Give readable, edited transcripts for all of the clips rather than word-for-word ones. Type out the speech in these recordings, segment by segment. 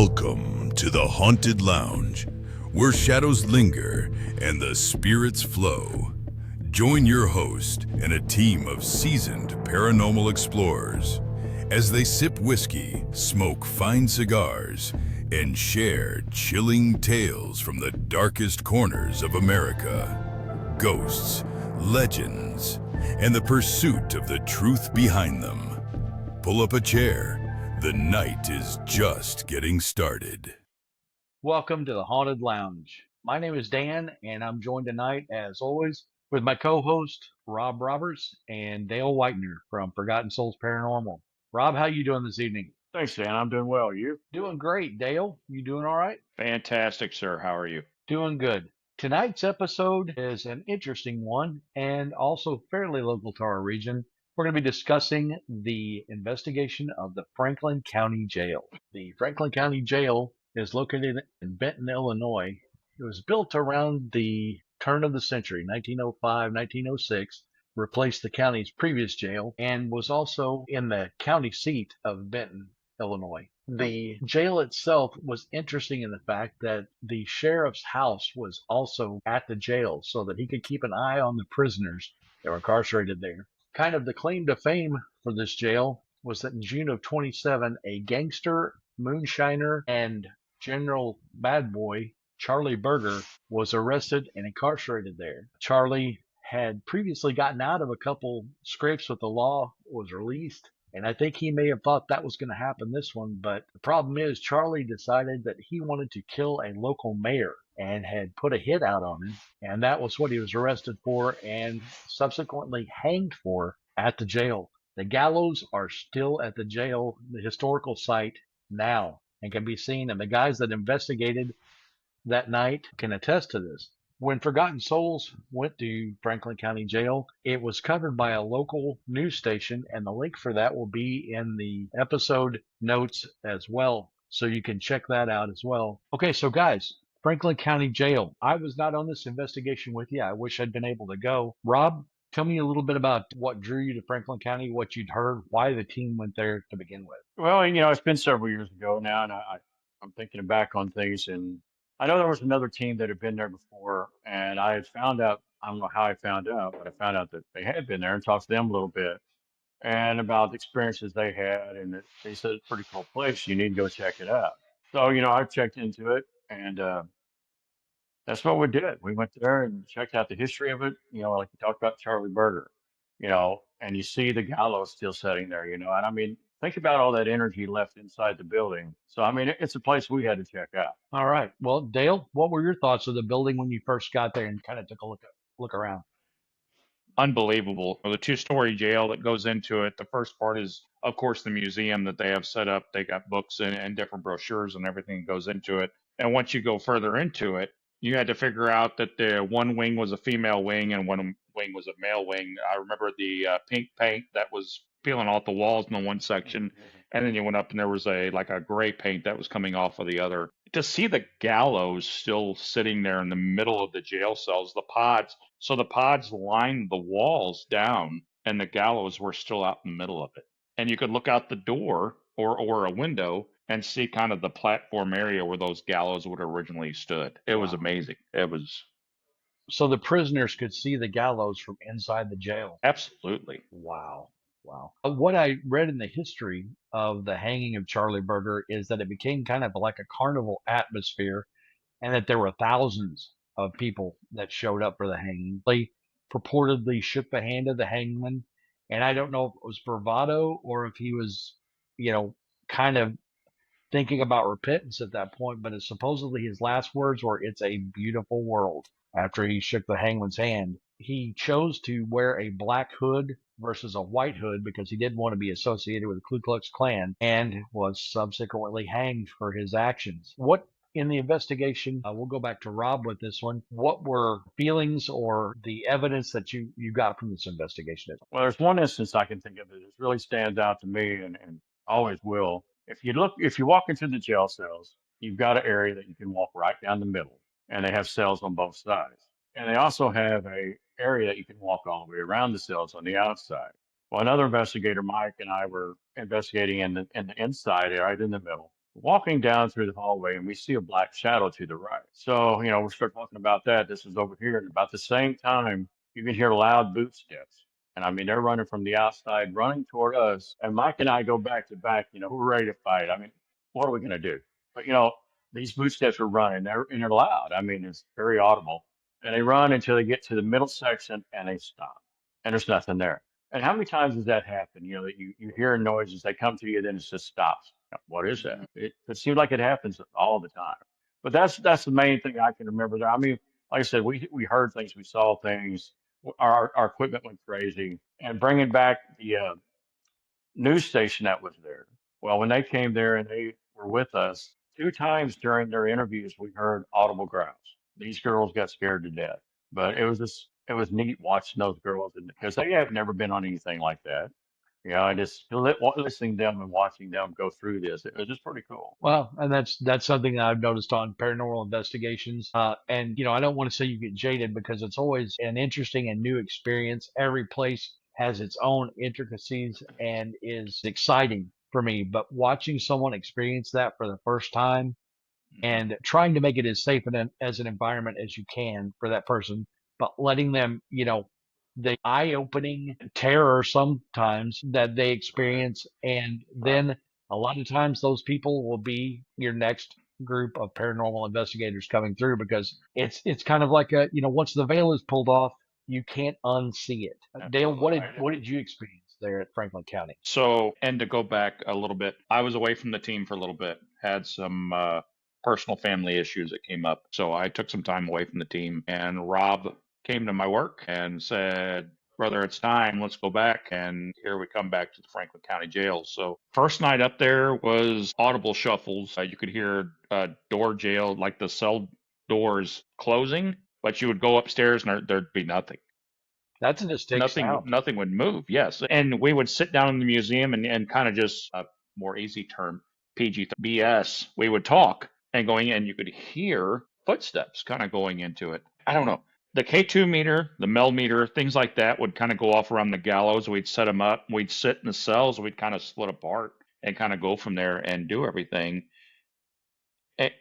Welcome to the Haunted Lounge, where shadows linger and the spirits flow. Join your host and a team of seasoned paranormal explorers as they sip whiskey, smoke fine cigars, and share chilling tales from the darkest corners of America. Ghosts, legends, and the pursuit of the truth behind them. Pull up a chair. The night is just getting started. Welcome to the Haunted Lounge. My name is Dan, and I'm joined tonight, as always, with my co-host Rob Roberts and Dale Whitener from Forgotten Souls Paranormal. Rob, how you doing this evening? Thanks, Dan. I'm doing well. You? Doing great. Dale, you doing all right? Fantastic, sir. How are you? Doing good. Tonight's episode is an interesting one and also fairly local to our region. We're going to be discussing the investigation of the Franklin County Jail. The Franklin County Jail is located in Benton, Illinois. It was built around the turn of the century, 1905, 1906, replaced the county's previous jail, and was also in the county seat of Benton, Illinois. The jail itself was interesting in the fact that the sheriff's house was also at the jail so that he could keep an eye on the prisoners that were incarcerated there. Kind of the claim to fame for this jail was that in June of 27, a gangster, moonshiner, and general bad boy, Charlie Berger, was arrested and incarcerated there. Charlie had previously gotten out of a couple scrapes with the law, was released, and I think he may have thought that was going to happen this one, but the problem is Charlie decided that he wanted to kill a local mayor and had put a hit out on him, and that was what he was arrested for and subsequently hanged for at the jail. The gallows are still at the jail, the historical site now, and can be seen, and the guys that investigated that night can attest to this. When Forgotten Souls went to Franklin County Jail, it was covered by a local news station, and the link for that will be in the episode notes as well, so you can check that out as well. Okay, so guys, Franklin County Jail. I was not on this investigation with you. I wish I'd been able to go. Rob, tell me a little bit about what drew you to Franklin County, what you'd heard, why the team went there to begin with. Well, it's been several years ago now, and I'm thinking back on things, and I know there was another team that had been there before, and I had found out, I don't know how I found out, but I found out that they had been there and talked to them a little bit and about the experiences they had, and that they said it's a pretty cool place. You need to go check it out. So, I checked into it, and that's what we did. We went there and checked out the history of it, like we talked about Charlie Berger, and you see the gallows still sitting there, and I mean, think about all that energy left inside the building. So, I mean, it's a place we had to check out. All right. Well, Dale, what were your thoughts of the building when you first got there and kind of took a look around? Unbelievable. The two-story jail that goes into it. The first part is, of course, the museum that they have set up. They got books and different brochures and everything that goes into it. And once you go further into it, you had to figure out that the one wing was a female wing and one wing was a male wing. I remember the pink paint that was peeling off the walls in the one section, and then you went up and there was a gray paint that was coming off of the other. To see the gallows still sitting there in the middle of the jail cells, the pods. So the pods lined the walls down, and the gallows were still out in the middle of it. And you could look out the door or a window and see kind of the platform area where those gallows would have originally stood. It was amazing. It was So the prisoners could see the gallows from inside the jail. absolutely. Wow. What I read in the history of the hanging of Charlie Berger is that it became kind of like a carnival atmosphere and that there were thousands of people that showed up for the hanging. They purportedly shook the hand of the hangman. And I don't know if it was bravado or if he was, kind of thinking about repentance at that point, but it's supposedly his last words were, "It's a beautiful world," after he shook the hangman's hand. He chose to wear a black hood versus a white hood because he didn't want to be associated with the Ku Klux Klan and was subsequently hanged for his actions. What in the investigation, we'll go back to Rob with this one. What were feelings or the evidence that you got from this investigation? Well, there's one instance I can think of that really stands out to me and always will. If you walk into the jail cells, you've got an area that you can walk right down the middle, and they have cells on both sides. And they also have a area that you can walk all the way around the cells on the outside. Well, another investigator, Mike, and I were investigating in the inside, right in the middle. walking down through the hallway and we see a black shadow to the right. So, we start talking about that. This is over here. And about the same time, you can hear loud boot steps. And I mean, they're running from the outside, running toward us. And Mike and I go back to back, we're ready to fight. I mean, what are we going to do? But, these boot steps are running. They're loud. I mean, it's very audible. And they run until they get to the middle section and they stop. And there's nothing there. And how many times does that happen? That you hear noises, they come to you, then it just stops. What is that? It seems like it happens all the time. But that's the main thing I can remember there. I mean, like I said, we heard things, we saw things. Our equipment went crazy, and bringing back the news station that was there. Well, when they came there and they were with us, two times during their interviews, we heard audible growls. These girls got scared to death. But it was neat watching those girls because they have never been on anything like that. And just listening to them and watching them go through this, it was just pretty cool. Well, and that's something that I've noticed on paranormal investigations. And I don't want to say you get jaded because it's always an interesting and new experience. Every place has its own intricacies and is exciting for me. But watching someone experience that for the first time and trying to make it as safe as an environment as you can for that person, but letting them, the eye-opening terror sometimes that they experience, and then a lot of times those people will be your next group of paranormal investigators coming through because it's kind of like once the veil is pulled off, you can't unsee it. Dale, what did you experience there at Franklin County? So, and to go back a little bit, I was away from the team for a little bit, had some personal family issues that came up. So I took some time away from the team, and Rob came to my work and said, "Brother, it's time. Let's go back." And here we come back to the Franklin County Jail. So first night up there was audible shuffles. You could hear door jail, like the cell doors closing, but you would go upstairs and there'd be nothing. That's a distinct sound. Nothing would move. Yes, and we would sit down in the museum and kind of just a more easy term, PG BS. We would talk and going, and you could hear footsteps kind of going into it. I don't know. The K2 meter, the Mel meter, things like that would kind of go off around the gallows. We'd set them up. We'd sit in the cells. We'd kind of split apart and kind of go from there and do everything.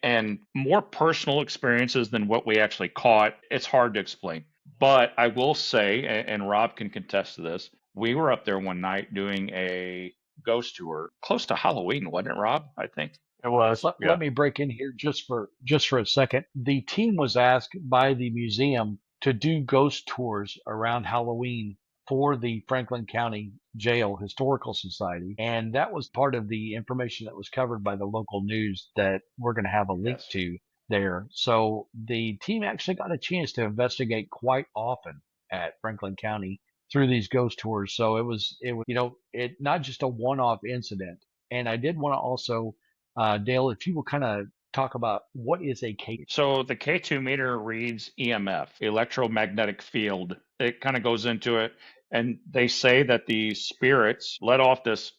And more personal experiences than what we actually caught. It's hard to explain. But I will say, and Rob can contest to this, we were up there one night doing a ghost tour close to Halloween, wasn't it, Rob? I think. It was. Yeah. Let me break in here just for a second. The team was asked by the museum to do ghost tours around Halloween for the Franklin County Jail Historical Society, and that was part of the information that was covered by the local news that we're going to have a link to there. So the team actually got a chance to investigate quite often at Franklin County through these ghost tours. So it was it not just a one-off incident. And I did want to also Dale, if you will kind of talk about what is a K. So the K2 meter reads EMF, electromagnetic field. It kind of goes into it, and they say that the spirits let off this.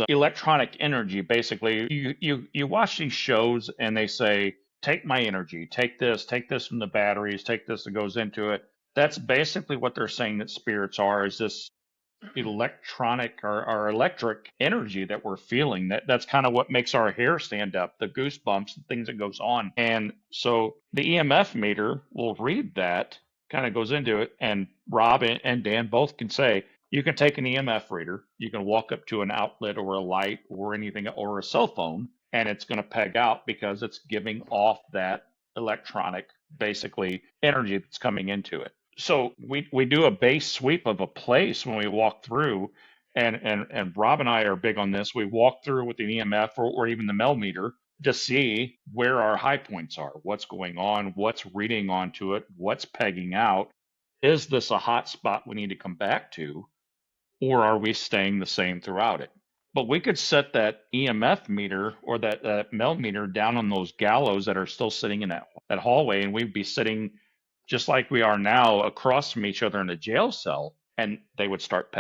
Electronic energy. Basically, you watch these shows, and they say, "Take my energy, take this from the batteries, take this that goes into it." That's basically what they're saying that spirits are. Is this electronic or electric energy that we're feeling? That's kind of what makes our hair stand up, the goosebumps, the things that goes on. And so the EMF meter will read that, kind of goes into it, and Rob and Dan both can say you can take an EMF reader, you can walk up to an outlet or a light or anything or a cell phone, and it's going to peg out because it's giving off that electronic, basically, energy that's coming into it. So we do a base sweep of a place when we walk through, and Rob and I are big on this. We walk through with the EMF or even the Mel meter to see where our high points are, what's going on, what's reading onto it, what's pegging out. Is this a hot spot we need to come back to, or are we staying the same throughout it? But we could set that EMF meter or that Mel meter down on those gallows that are still sitting in that hallway, and we'd be sitting just like we are now across from each other in a jail cell, and they would start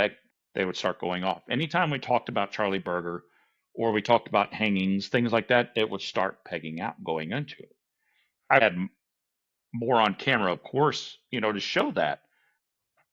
going off. Anytime we talked about Charlie Berger or we talked about hangings, things like that, it would start pegging out, going into it. I had more on camera, of course, to show that,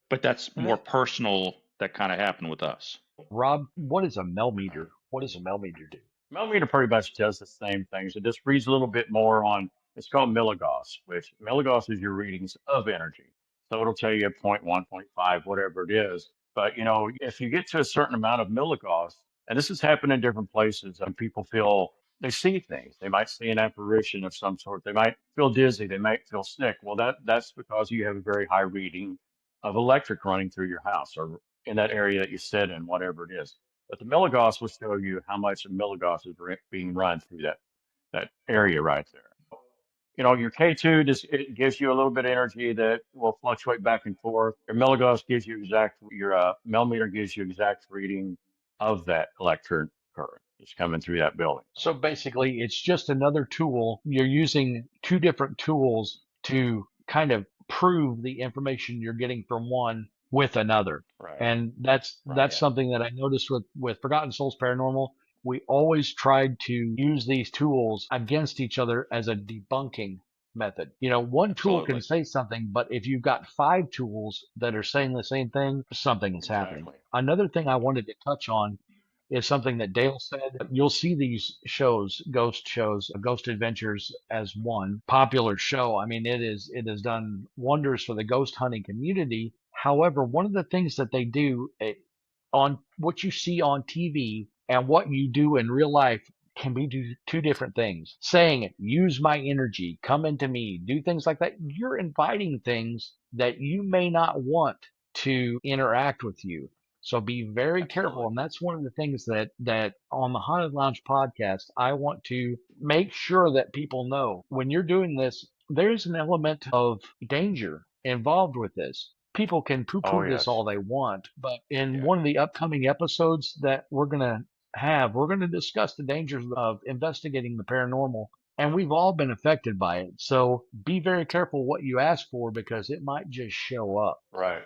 but that's more personal. That kind of happened with us. Rob, what is a Mel meter? What does a Mel meter do? Millimeter pretty much does the same things. It just reads a little bit more on, it's called milligauss, which milligauss is your readings of energy. So it'll tell you 0.1, 0.5, whatever it is. But, if you get to a certain amount of milligauss, and this has happened in different places, and people feel they see things. They might see an apparition of some sort. They might feel dizzy. They might feel sick. Well, that's because you have a very high reading of electric running through your house or in that area that you sit in, whatever it is. But the milligauss will show you how much of milligauss is being run through that area right there. Your K2 just it gives you a little bit of energy that will fluctuate back and forth. Your milligauss gives you your millimeter gives you exact reading of that electric current that's coming through that building. So basically, it's just another tool. You're using two different tools to kind of prove the information you're getting from one with another. Right. And that's Right. something that I noticed with Forgotten Souls Paranormal. We always tried to use these tools against each other as a debunking method. One tool can Absolutely. say something, but if you've got five tools that are saying the same thing, something is happening. Exactly. Another thing I wanted to touch on is something that Dale said. You'll see these shows, Ghost Adventures as one popular show. I mean, it has done wonders for the ghost hunting community. However, one of the things that they do on what you see on TV and what you do in real life can be two different things. Saying, use my energy, come into me, do things like that. You're inviting things that you may not want to interact with you. So be very careful. Absolutely. And that's one of the things that on the Haunted Lounge podcast, I want to make sure that people know when you're doing this, there's an element of danger involved with this. People can poo Oh poo this yes. all they want, but in Yeah. one of the upcoming episodes that we're going to discuss the dangers of investigating the paranormal. And we've all been affected by it. So be very careful what you ask for because it might just show up. Right.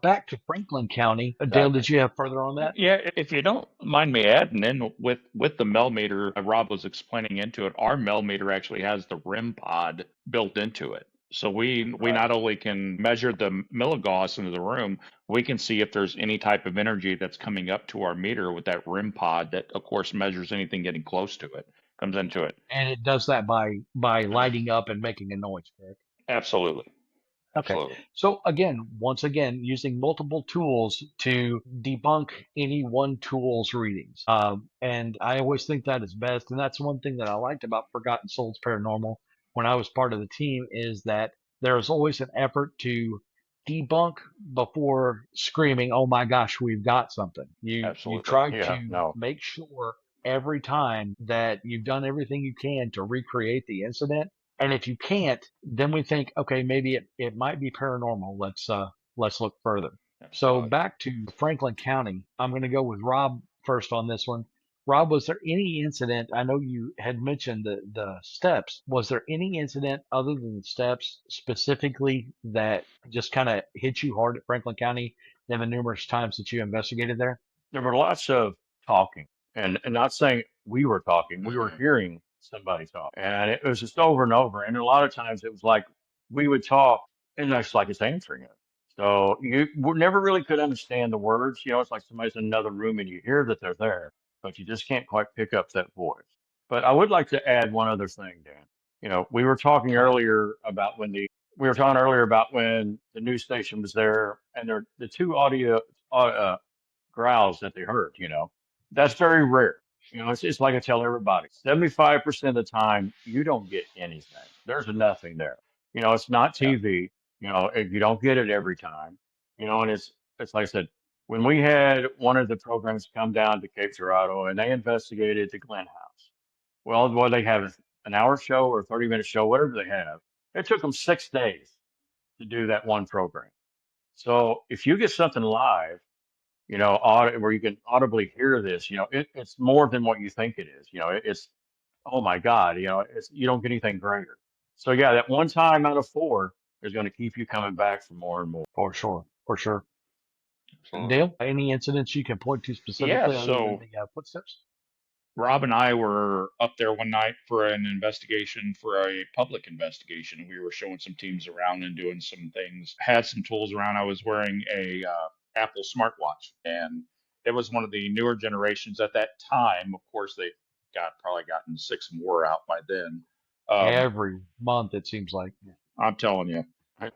Back to Franklin County. Dale, Exactly. did you have further on that? Yeah, if you don't mind me adding in with the millimeter, Rob was explaining into it, our millimeter actually has the RIM pod built into it. So we Right. not only can measure the milligauss into the room, we can see if there's any type of energy that's coming up to our meter with that RIM pod that of course measures anything getting close to it, comes into it. And it does that by lighting up and making a noise, correct? Absolutely. Okay. Absolutely. So again, once again, using multiple tools to debunk any one tool's readings. And I always think that is best. And that's one thing that I liked about Forgotten Souls Paranormal when I was part of the team is that there is always an effort to debunk before screaming, "Oh my gosh, we've got something." You Absolutely. try Yeah. to No. make sure every time that you've done everything you can to recreate the incident. And if you can't, then we think, okay, maybe it might be paranormal. Let's look further. So Absolutely. back to Franklin County. I'm going to go with Rob first on this one. Rob, was there any incident? I know you had mentioned the steps. Was there any incident other than the steps specifically that just kind of hit you hard at Franklin County than the numerous times that you investigated there? There were lots of talking, and not saying we were talking, we were hearing somebody talk, and it was just over and over. And a lot of times it was like we would talk, and it's like it's answering it. So never really could understand the words. It's like somebody's in another room and you hear that they're there, but you just can't quite pick up that voice. But I would like to add one other thing, Dan. We were talking Okay. earlier about when the news station was there, and the two growls that they heard. That's very rare. It's like I tell everybody, 75% of the time, you don't get anything. There's nothing there. It's not Yeah. TV. If you don't get it every time. And it's like I said, when we had one of the programs come down to Cape Girardeau and they investigated the Glen House. Well, what they have an hour show or 30-minute show, whatever they have. It took them 6 days to do that one program. So if you get something live, where you can audibly hear this, it's more than what you think it is. It's, oh my God, you don't get anything greater. So yeah, that one time out of four is going to keep you coming back for more and more. For sure. For sure. Absolutely. Dale, any incidents you can point to Yeah. specifically other than So the footsteps? Rob and I were up there one night for an investigation, for a public investigation. We were showing some teams around and doing some things. Had some tools around. I was wearing a Apple smartwatch, and it was one of the newer generations at that time. Of course, probably gotten 6 more out by then. Every month, it seems like. I'm telling you.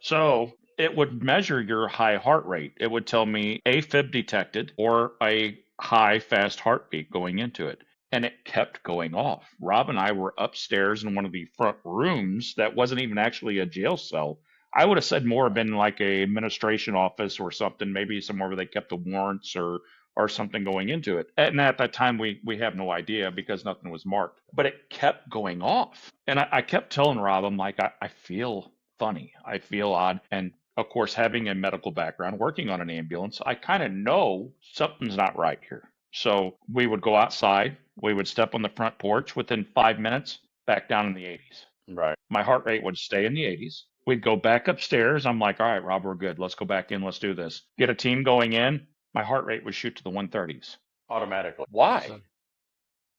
So it would measure your high heart rate. It would tell me AFib detected or a high fast heartbeat going into it. And it kept going off. Rob and I were upstairs in one of the front rooms that wasn't even actually a jail cell. I would have said more have been like a administration office or something, maybe somewhere where they kept the warrants or something going into it. And at that time, we have no idea because nothing was marked. But it kept going off. And I kept telling Rob, I'm like, I feel funny. I feel odd. And of course, having a medical background, working on an ambulance, I kind of know something's not right here. So we would go outside. We would step on the front porch. Within 5 minutes, back down in the 80s. Right. My heart rate would stay in the 80s. We'd go back upstairs. I'm like, all right, Rob, we're good. Let's go back in. Let's do this. Get a team going in. My heart rate would shoot to the 130s. Automatically. Why? So-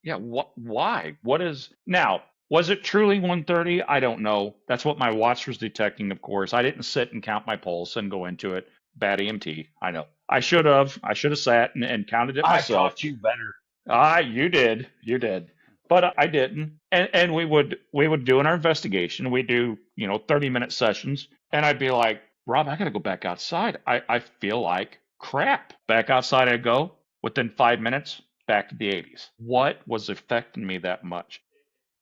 Yeah, why? What is now? Was it truly 130? I don't know. That's what my watch was detecting, of course. I didn't sit and count my pulse and go into it. Bad EMT. I know. I should have. I should have sat and counted it I myself. taught you better. You did. You did. But I didn't. And we would do in our investigation, we do, 30-minute sessions. And I'd be like, Rob, I gotta go back outside. I feel like crap. Back outside I go. Within 5 minutes, back to the 80s. What was affecting me that much?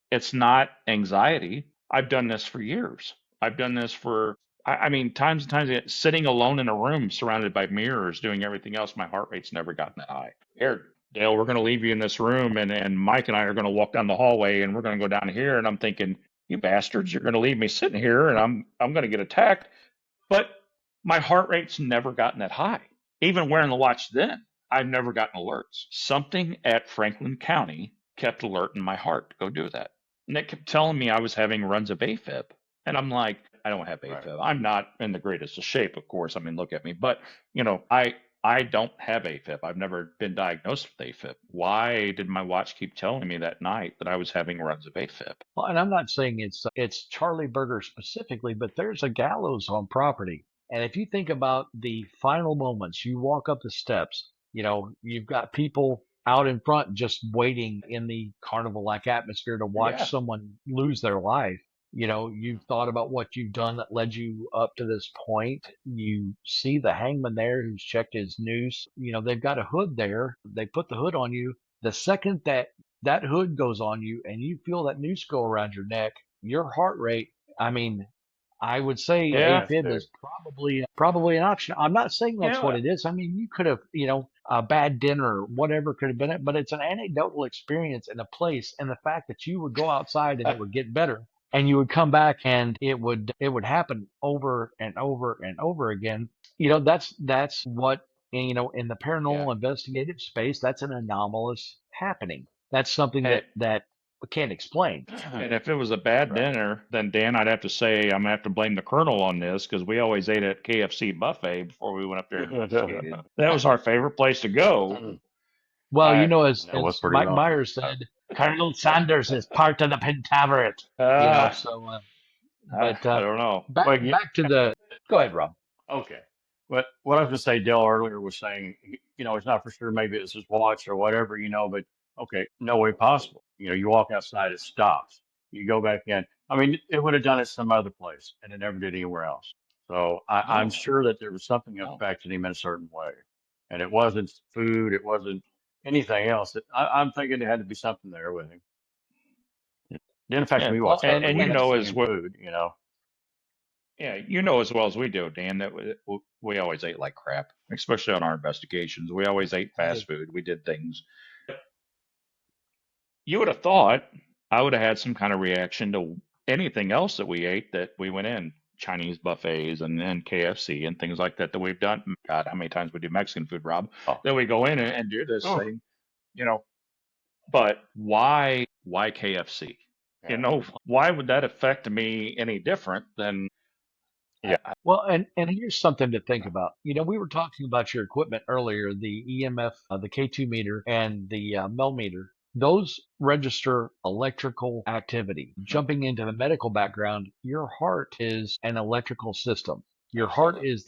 It's not anxiety. I've done this for years. I've done this for, I mean, times and times, sitting alone in a room surrounded by mirrors, doing everything else, my heart rate's never gotten that high. Here, Dale, we're going to leave you in this room, and Mike and I are going to walk down the hallway, and we're going to go down here, and I'm thinking, you bastards, you're going to leave me sitting here, and I'm going to get attacked. But my heart rate's never gotten that high. Even wearing the watch then, I've never gotten alerts. Something at Franklin County kept alerting my heart to go do that. And it kept telling me I was having runs of AFib. And I'm like, I don't have AFib. Right. I'm not in the greatest of shape, of course. I mean, look at me. But, I don't have AFib. I've never been diagnosed with AFib. Why did my watch keep telling me that night that I was having runs of AFib? Well, and I'm not saying it's Charlie Berger specifically, but there's a Gallows on property. And if you think about the final moments, you walk up the steps, you've got people out in front just waiting in the carnival-like atmosphere to watch Yeah. someone lose their life. You've thought about what you've done that led you up to this point. You see the hangman there who's checked his noose. They've got a hood there. They put the hood on you. The second that hood goes on you and you feel that noose go around your neck, your heart rate, I mean, I would say Yeah. AFib is probably an option. I'm not saying that's Yeah. what it is. I mean, you could have, a bad dinner, whatever could have been it, but it's an anecdotal experience in a place, and the fact that you would go outside and it would get better, and you would come back and it would happen over and over and over again. That's what, in the paranormal investigative space, that's an anomalous happening. That's something that we can't explain. And if it was a bad dinner, then Dan, I'd have to say I'm gonna have to blame the Colonel on this because we always ate at KFC buffet before we went up there and investigated. That was our favorite place to go. Well, as That was pretty Mike awesome. Myers said, Colonel Sanders is part of the Pentaveret. So, but I don't know. back to the. Go ahead, Rob. Okay. But what I was going to say, Dale earlier was saying, it's not for sure. Maybe it's his watch or whatever, but okay, no way possible. You walk outside, it stops. You go back in. I mean, it would have done it some other place, and it never did anywhere else. So I'm sure that there was something that affected him in a certain way, and it wasn't food, it wasn't anything else. I'm thinking there had to be something there with him. It didn't affect me whatsoever. and We you had know the as same well. food, Yeah, as well as we do, Dan, that we always ate like crap, especially on our investigations. We always ate fast food. We did things. You would have thought I would have had some kind of reaction to anything else that we ate that we went in, Chinese buffets and KFC and things like that we've done. God, how many times we do Mexican food, Rob? That we go in and do this thing, But why KFC? Yeah. Why would that affect me any different than? Yeah. Well, and here's something to think about. We were talking about your equipment earlier, the EMF, the K2 meter, and the Mel meter. Those register electrical activity. Jumping into the medical background, your heart is an electrical system. Your heart has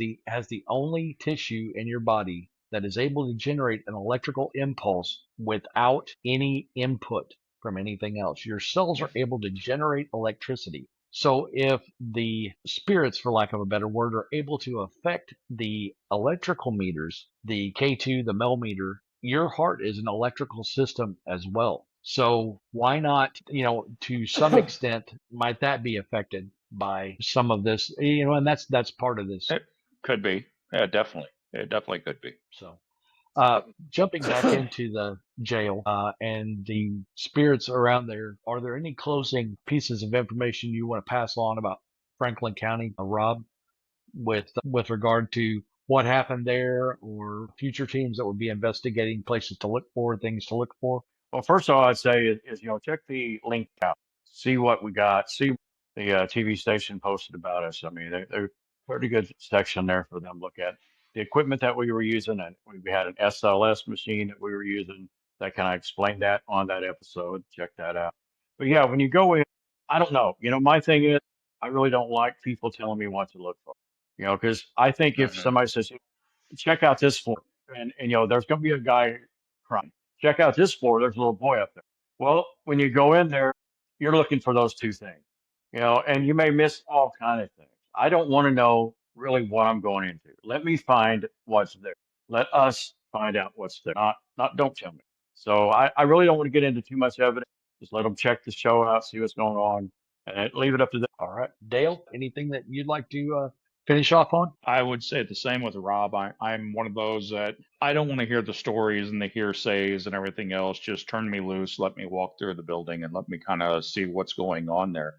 the only tissue in your body that is able to generate an electrical impulse without any input. from anything else. Your cells are able to generate electricity. So if the spirits, for lack of a better word, are able to affect the electrical meters, the K2, the Mel meter, your heart is an electrical system as well. So why not, to some extent, might that be affected by some of this, and that's part of this. It could be. Yeah, definitely. It definitely could be. So jumping back into the jail and the spirits around there, are there any closing pieces of information you want to pass on about Franklin County, Rob, with regard to what happened there, or future teams that would be investigating, places to look for, things to look for? Well, first of all, I'd say is check the link out, see what we got, see the TV station posted about us. I mean, they're pretty good section there for them to look at. The equipment that we were using, and we had an SLS machine that we were using that kind of explained that on that episode. Check that out. But yeah, when you go in, I don't know. My thing is, I really don't like people telling me what to look for. Because I think if Mhm. somebody says, check out this floor, and there's going to be a guy crying. Check out this floor. There's a little boy up there. Well, when you go in there, you're looking for those two things, and you may miss all kind of things. I don't want to know really what I'm going into. Let me find what's there. Let us find out what's there. Not don't tell me. So I really don't want to get into too much evidence. Just let them check the show out, see what's going on, and leave it up to them. All right, Dale, anything that you'd like to finish off on? I would say the same with Rob. I'm one of those that I don't want to hear the stories and the hearsays and everything else. Just turn me loose, let me walk through the building and let me kind of see what's going on there.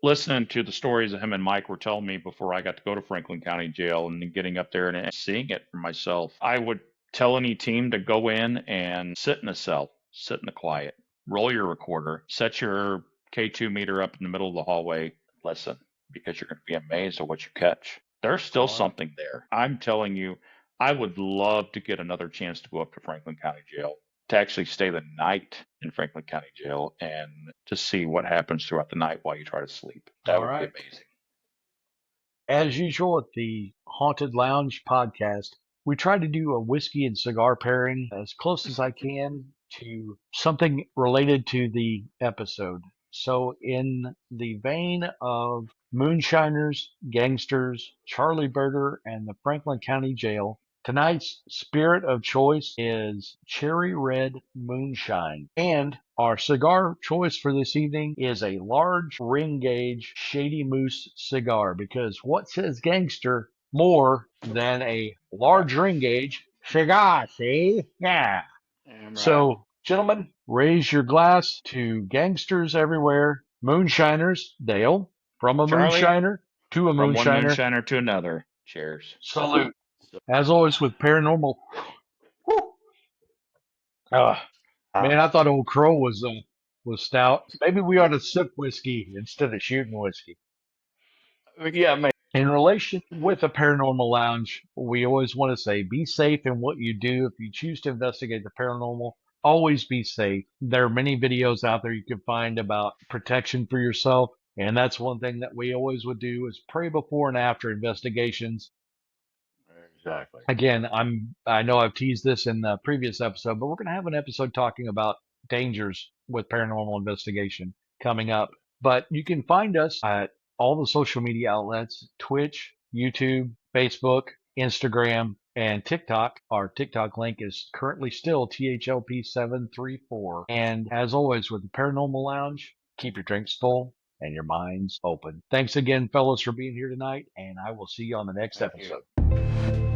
Listening to the stories that him and Mike were telling me before I got to go to Franklin County Jail and then getting up there and seeing it for myself, I would tell any team to go in and sit in a cell, sit in the quiet, roll your recorder, set your K2 meter up in the middle of the hallway, listen, because you're going to be amazed at what you catch. There's still All right. something there. I'm telling you, I would love to get another chance to go up to Franklin County Jail, to actually stay the night in Franklin County Jail and to see what happens throughout the night while you try to sleep. That All would right. be amazing. As usual at the Haunted Lounge podcast, we try to do a whiskey and cigar pairing as close as I can to something related to the episode. So, in the vein of moonshiners, gangsters, Charlie Berger, and the Franklin County Jail, tonight's spirit of choice is Cherry Red Moonshine. And our cigar choice for this evening is a large ring gauge Shady Moose cigar, because what says gangster more than a large ring gauge cigar, see? Yeah. Right. So, gentlemen, raise your glass to gangsters everywhere, moonshiners, Dale, from a Charlie, moonshiner to a from one moonshiner. moonshiner to another. Cheers. Salute. As always with paranormal. Man, I thought Old Crow was stout. Maybe we ought to sip whiskey instead of shooting whiskey. Yeah, man. In relation with a paranormal lounge, we always want to say be safe in what you do. If you choose to investigate the paranormal, always be safe. There are many videos out there you can find about protection for yourself. And that's one thing that we always would do is pray before and after investigations. Exactly. Again, I know I've teased this in the previous episode, but we're going to have an episode talking about dangers with paranormal investigation coming up. But you can find us at all the social media outlets: Twitch, YouTube, Facebook, Instagram, and TikTok. Our TikTok link is currently still THLP734. And as always with the Paranormal Lounge, keep your drinks full and your minds open. Thanks again, fellas, for being here tonight, and I will see you on the next Thank you. episode.